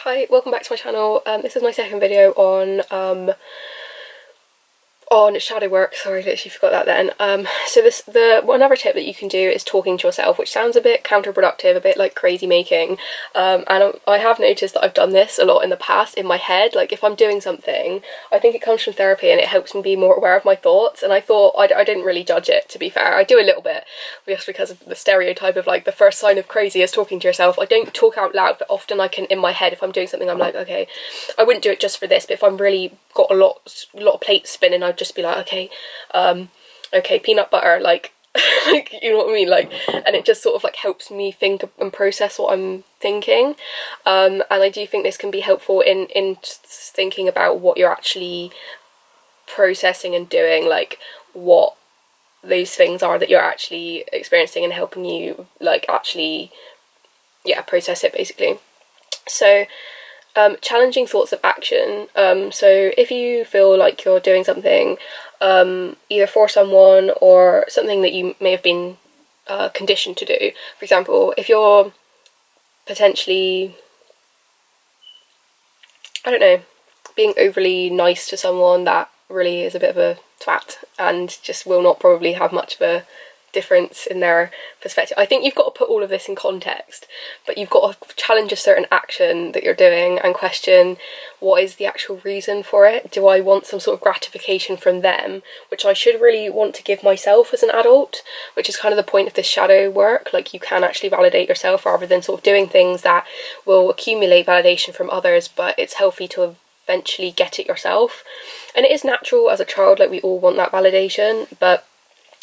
Hi, welcome back to my channel. This is my second video on shadow work. Sorry, I literally forgot that then. So another tip that you can do is talking to yourself, which sounds a bit counterproductive, a bit like crazy making. And I have noticed that I've done this a lot in the past in my head. Like if I'm doing something, I think it comes from therapy and it helps me be more aware of my thoughts. And I thought I didn't really judge it, to be fair. I do a little bit, just because of the stereotype of like the first sign of crazy is talking to yourself. I don't talk out loud, but often I can, in my head, if I'm doing something, I'm like, okay, I wouldn't do it just for this, but if I'm really got a lot of plates spinning, I'd just be like, okay, okay, peanut butter, like, like, you know what I mean, like, and it just sort of like helps me think and process what I'm thinking, and I do think this can be helpful in thinking about what you're actually processing and doing, like what those things are that you're actually experiencing, and helping you like actually, yeah, process it basically. So challenging thoughts of action. So if you feel like you're doing something either for someone or something that you may have been conditioned to do, for example, if you're potentially, I don't know, being overly nice to someone that really is a bit of a twat and just will not probably have much of a difference in their perspective. I think you've got to put all of this in context, but you've got to challenge a certain action that you're doing and question, what is the actual reason for it? Do I want some sort of gratification from them, which I should really want to give myself as an adult, which is kind of the point of this shadow work. Like you can actually validate yourself rather than sort of doing things that will accumulate validation from others, but it's healthy to eventually get it yourself. And it is natural as a child, like we all want that validation, but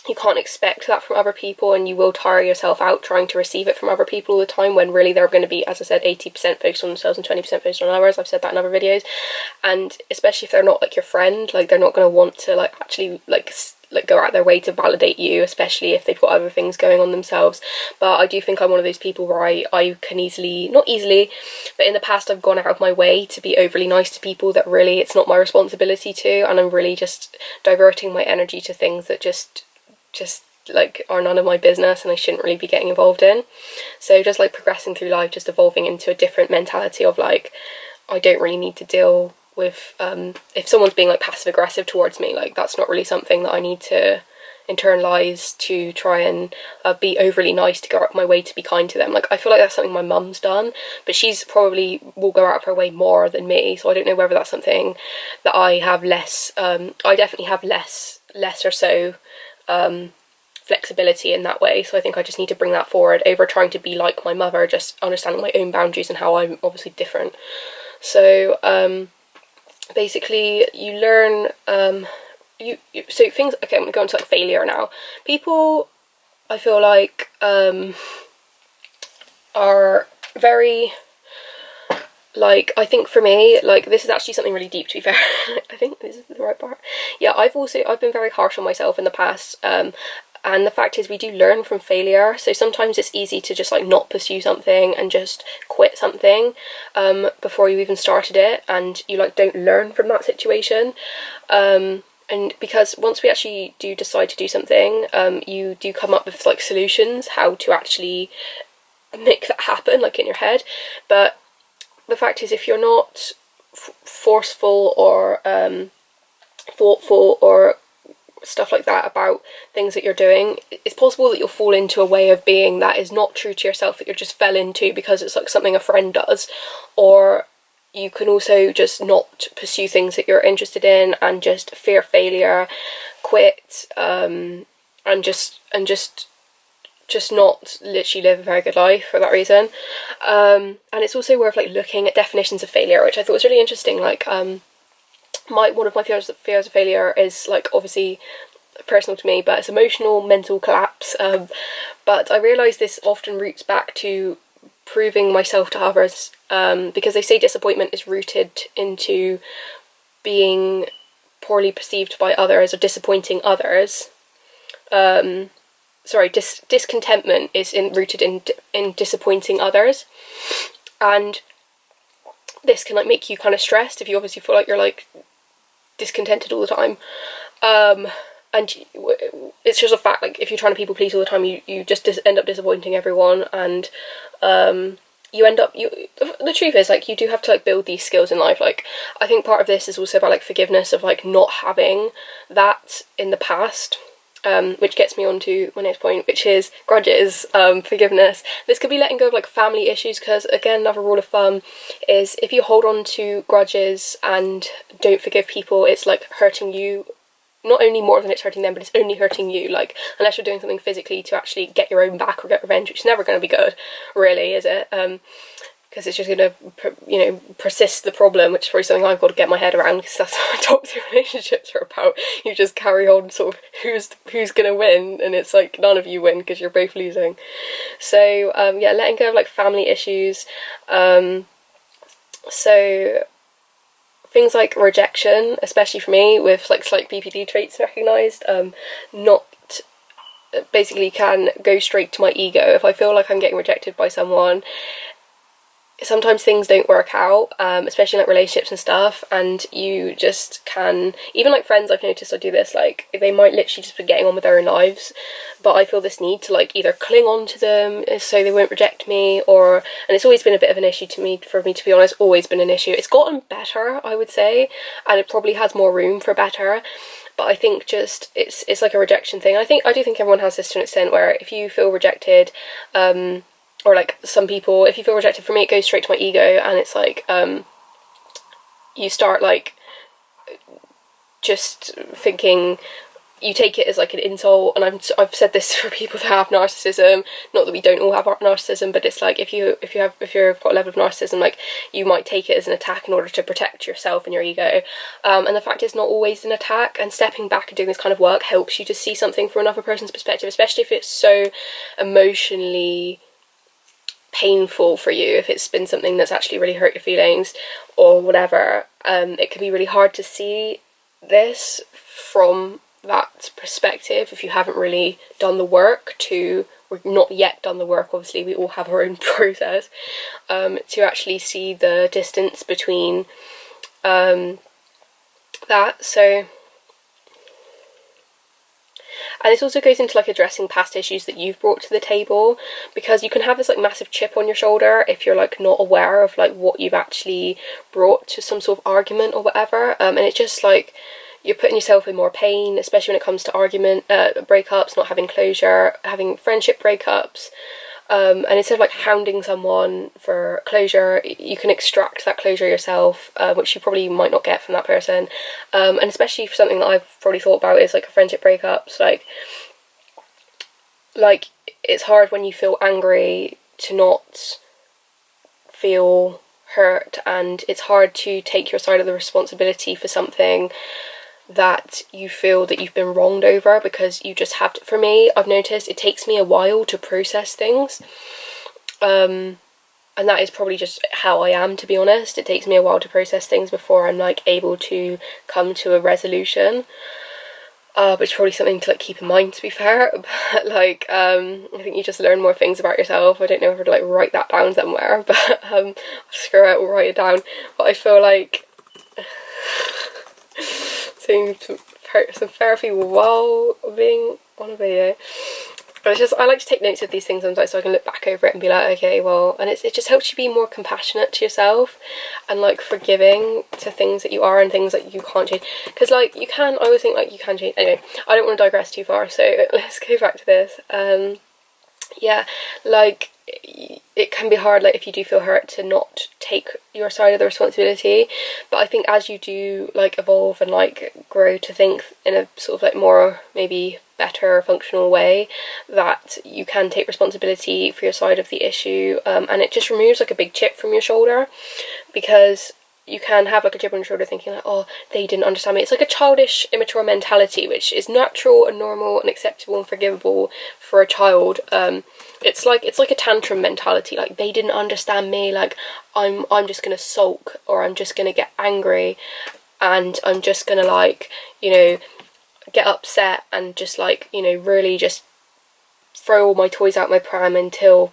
you can't expect that from other people, and you will tire yourself out trying to receive it from other people all the time, when really they're going to be, as I said, 80% focused on themselves and 20% focused on others. I've said that in other videos. And especially if they're not like your friend, like they're not going to want to like actually like go out their way to validate you, especially if they've got other things going on themselves. But I do think I'm one of those people where I can easily, not easily, but in the past I've gone out of my way to be overly nice to people that really it's not my responsibility to, and I'm really just diverting my energy to things that just like are none of my business and I shouldn't really be getting involved in. So just like progressing through life, just evolving into a different mentality of like, I don't really need to deal with if someone's being like passive aggressive towards me, like that's not really something that I need to internalize to try and be overly nice to go out of my way to be kind to them. Like I feel like that's something my mum's done, but she's probably will go out of her way more than me, so I don't know whether that's something that I have less. I definitely have less or so flexibility in that way, so I think I just need to bring that forward over trying to be like my mother, just understanding my own boundaries and how I'm obviously different. So basically you learn so things, okay, I'm gonna go into like failure now. People, I feel like are very, like, I think for me, like, this is actually something really deep, to be fair. I think this is the right part. Yeah, I've been very harsh on myself in the past, and the fact is we do learn from failure. So sometimes it's easy to just like not pursue something and just quit something before you even started it, and you like don't learn from that situation. And because once we actually do decide to do something, you do come up with like solutions how to actually make that happen, like in your head. But the fact is, if you're not forceful or thoughtful or stuff like that about things that you're doing, it's possible that you'll fall into a way of being that is not true to yourself, that you just fell into because it's like something a friend does. Or you can also just not pursue things that you're interested in and just fear failure, quit, and just not literally live a very good life for that reason. And it's also worth like looking at definitions of failure, which I thought was really interesting. Like one of my fears of failure is like obviously personal to me, but it's emotional mental collapse. But I realise this often roots back to proving myself to others, because they say disappointment is rooted into being poorly perceived by others or disappointing others. Discontentment is rooted in disappointing others, and this can like make you kind of stressed if you obviously feel like you're like discontented all the time, and it's just a fact, like if you're trying to people please all the time, you just end up disappointing everyone, and you end up, the truth is, like, you do have to, like, build these skills in life. Like, I think part of this is also about, like, forgiveness of, like, not having that in the past, which gets me on to my next point, which is grudges, forgiveness. This could be letting go of, like, family issues, because, again, another rule of thumb is if you hold on to grudges and don't forgive people, it's, like, hurting you not only more than it's hurting them, but it's only hurting you. Like, unless you're doing something physically to actually get your own back or get revenge, which is never going to be good, really, is it? Because it's just going to, you know, persist the problem, which is probably something I've got to get my head around, because that's what toxic relationships are about. You just carry on sort of who's going to win, and it's like none of you win because you're both losing. So, yeah, letting go of, like, family issues. So things like rejection, especially for me, with, like, slight BPD traits recognised, not basically can go straight to my ego. If I feel like I'm getting rejected by someone, sometimes things don't work out, especially in, like, relationships and stuff, and you just can, even, like, friends, I've noticed I do this, like, they might literally just be getting on with their own lives, but I feel this need to, like, either cling on to them so they won't reject me, or, and it's always been a bit of an issue for me, to be honest, always been an issue. It's gotten better, I would say, and it probably has more room for better, but I think just, it's like a rejection thing. I do think everyone has this to an extent, where if you feel rejected, or, like, some people, if you feel rejected, for me it goes straight to my ego, and it's like, you start, like, just thinking, you take it as, like, an insult, and I've said this for people that have narcissism, not that we don't all have narcissism, but it's like, if you've got a level of narcissism, like, you might take it as an attack in order to protect yourself and your ego, and the fact is, not always an attack, and stepping back and doing this kind of work helps you to see something from another person's perspective, especially if it's so emotionally painful for you, if it's been something that's actually really hurt your feelings or whatever. It can be really hard to see this from that perspective if you haven't really done the work or not yet done the work, obviously we all have our own process, to actually see the distance between that. So, and this also goes into, like, addressing past issues that you've brought to the table, because you can have this, like, massive chip on your shoulder if you're, like, not aware of, like, what you've actually brought to some sort of argument or whatever, and it's just, like, you're putting yourself in more pain, especially when it comes to breakups, not having closure, having friendship breakups, and instead of, like, hounding someone for closure, you can extract that closure yourself, which you probably might not get from that person, and especially for something that I've probably thought about is, like, a friendship breakups, like it's hard when you feel angry to not feel hurt, and it's hard to take your side of the responsibility for something that you feel that you've been wronged over, because you just have to, for me, I've noticed it takes me a while to process things, and that is probably just how I am, to be honest. It takes me a while to process things before I'm, like, able to come to a resolution, but it's probably something to, like, keep in mind, to be fair. But, like, I think you just learn more things about yourself. I don't know if to, like, write that down somewhere, but screw it, we'll write it down. But I feel like seeing some therapy while being on a video. But it's just, I like to take notes of these things sometimes so I can look back over it and be like, okay, well, and it just helps you be more compassionate to yourself and, like, forgiving to things that you are and things that you can't change. Because, like, I always think, like, you can change. Anyway, I don't want to digress too far, so let's go back to this. Yeah, like, it can be hard, like, if you do feel hurt, to not take your side of the responsibility, but I think as you do, like, evolve and, like, grow to think in a sort of, like, more maybe better functional way, that you can take responsibility for your side of the issue, and it just removes, like, a big chip from your shoulder, because you can have, like, a chip on your shoulder thinking, like, oh, they didn't understand me. It's like a childish, immature mentality, which is natural and normal and acceptable and forgivable for a child. It's like a tantrum mentality, like, they didn't understand me, like, I'm just gonna sulk, or I'm just gonna get angry, and I'm just gonna, like, you know, get upset and just, like, you know, really just throw all my toys out my pram until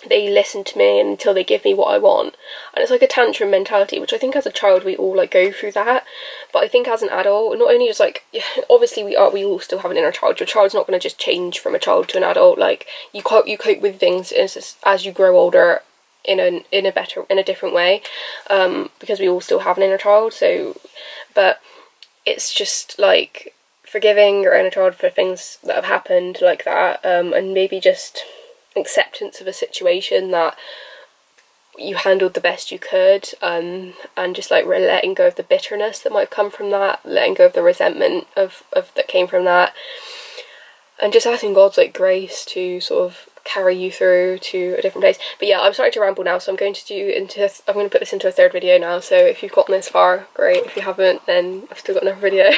they listen to me and until they give me what I want. And it's like a tantrum mentality, which I think as a child we all, like, go through that, but I think as an adult, not only just, like, obviously we all still have an inner child. Your child's not going to just change from a child to an adult. Like, you cope with things as you grow older in a different way, because we all still have an inner child. So, but it's just like forgiving your inner child for things that have happened like that, and maybe just acceptance of a situation that you handled the best you could, and just like letting go of the bitterness that might have come from that, letting go of the resentment of that came from that, and just asking God's like grace to sort of carry you through to a different place. But yeah, I'm starting to ramble now, so I'm going to put this into a third video now. So if you've gotten this far, great. If you haven't, then I've still got another video.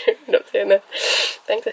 You're not seeing this. Thanks.